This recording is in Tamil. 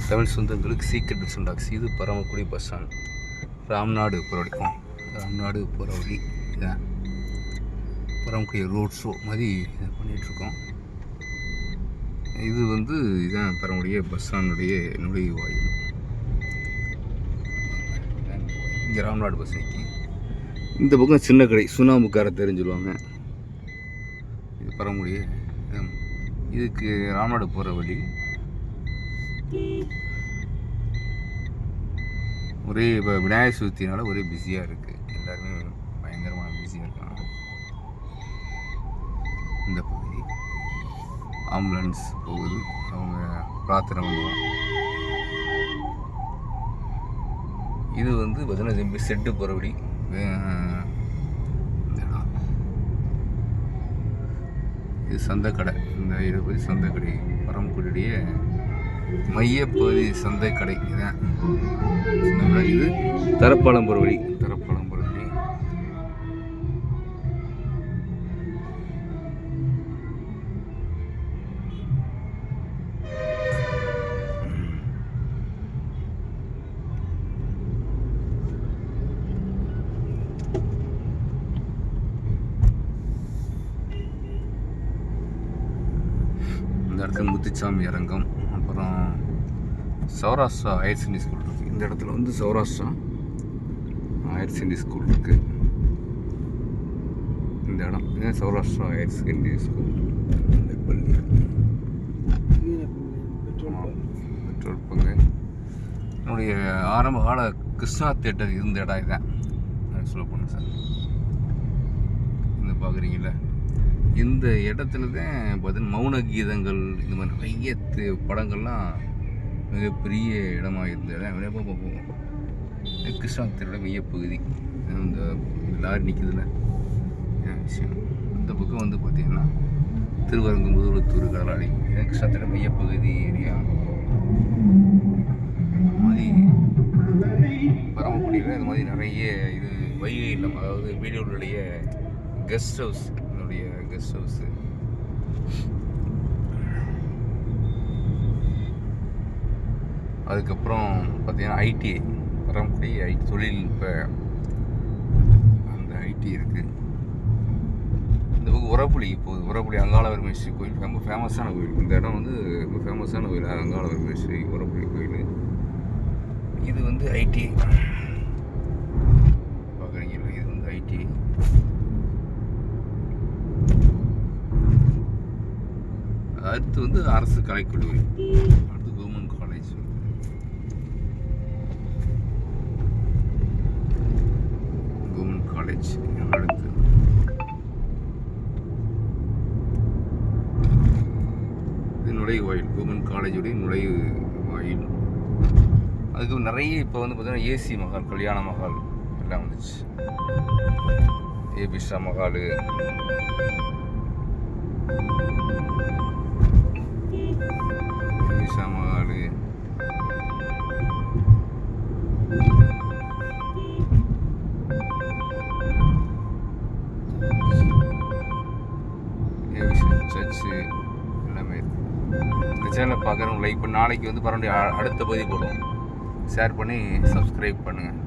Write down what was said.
தமிழ் சொந்தங்களுக்கு சீக்கிரம் சொண்டாக்ஸ். இது பரமக்குடி பஸ் ஸ்டாண்ட். ராம்நாடு போகிற வரைக்கும் ராம்நாடு போகிற வழி இதான். பரமக்குடி ரோட் ஷோ மாதிரி இதை பண்ணிகிட்ருக்கோம். இது இதான் பரமக்குடிய பஸ் ஸ்டாண்டுடைய நுழைவாயில். இங்கே ராம்நாடு பஸ் நிற்கி. இந்த பக்கம் சின்ன கடை சுண்ணாம்புக்கார தெரிஞ்சுருவாங்க. இது பரமக்குடிய இதுக்கு ராம்நாடு போகிற வழி. ஒரே இப்போ விநாயகர் சதுர்த்தினால ஒரே பிஸியாக இருக்குது. எல்லாருமே பயங்கரமான பிஸியாக இருக்காங்க. இந்த பகுதி ஆம்புலன்ஸ் போகுது, அவங்க பிரார்த்தனை பண்ணுவாங்க. இது பார்த்தீங்கன்னா திரும்பி செட்டு போகிறபடி இது சந்தைக்கடை. இந்த இடப்பதி சந்தைக்கடை பரமக்குடியுடைய மையப்பகுதி சந்தைக்கடை இதான். இது தரப்பாளம் போகிற வழி. தரப்பாளம் போகிற வழி. இந்த இடத்துல முத்துச்சாமி அரங்கம், அப்புறம் சௌராஷ்டிரா ஹையர் செகண்டரி ஸ்கூல் இருக்குது. இந்த இடத்துல சௌராஷ்டிரா ஹையர் செகண்டரி ஸ்கூல் இருக்குது. இந்த இடம் இதுதான் சௌராஷ்டிரா ஹையர் செகண்டரி ஸ்கூல். பள்ளி பெட்ரோல் பங்கு. என்னுடைய ஆரம்ப கால கிருஷ்ணா தியேட்டர் இருந்த இடம் இதுதான். சொல்ல போனேன் சார், இந்த பார்க்குறீங்கள இந்த இடத்துல தான் பார்த்தீங்கன்னா மௌன கீதங்கள் இந்த மாதிரி நிறைய படங்கள்லாம் மிகப்பெரிய இடமாக இருந்தது. போவோம் கிருஷ்ணா தியேட்டரோட மையப்பகுதி. இந்த லாரி நிற்குதுல விஷயம். இந்த பக்கம் பார்த்திங்கன்னா திருவரங்கம், முதலத்தூர், கடலாடி, இதான் கிருஷ்ணா தியேட்டர் மையப்பகுதி ஏரியா. மாதிரி பரமக்குடியில் இந்த மாதிரி நிறைய இது வைகை இல்லம், அதாவது வீடுகளுடைய கெஸ்ட் ஹவுஸ். என்னுடைய கெஸ்ட் ஹவுஸு. அதுக்கப்புறம் பார்த்தீங்கன்னா ஐடிஐ பரமக்குடி தொழில்நுட்ப அந்த ஐடி இருக்குது. இந்த பக்கம் உரப்புளி போகுது. உரப்புளி அங்காள பரமேஸ்வரி கோயில் ரொம்ப ஃபேமஸான கோயில். இந்த இடம் ரொம்ப ஃபேமஸான கோயில், அங்காள பரமேஸ்வரி உரப்புளி கோயில். இது ஐடிஐ பார்க்குறீங்களா, இது ஐடிஐ. அடுத்து அரசு கலைக்கல்லூரி, அடுத்து கவர்மெண்ட் காலேஜ். கவர்மெண்ட் காலேஜ் அடுத்து இது நுழைவாயில். கவர்மெண்ட் காலேஜுடைய நுழைவாயில். அதுக்கு நிறைய இப்போ பார்த்தீங்கன்னா ஏசி மஹால், கல்யாண மஹால் எல்லாம் வந்துச்சு. ஏபிஷா மஹால், மகாலு, சர்ச்சு எல்லாமே இருக்கு. இந்த சேனலை பார்க்குறவங்க லைக் பண்ணி நாளைக்கு பரவாயில்ல அடுத்த பதிவு போடுவோம். ஷேர் பண்ணி சப்ஸ்கிரைப் பண்ணுங்கள்.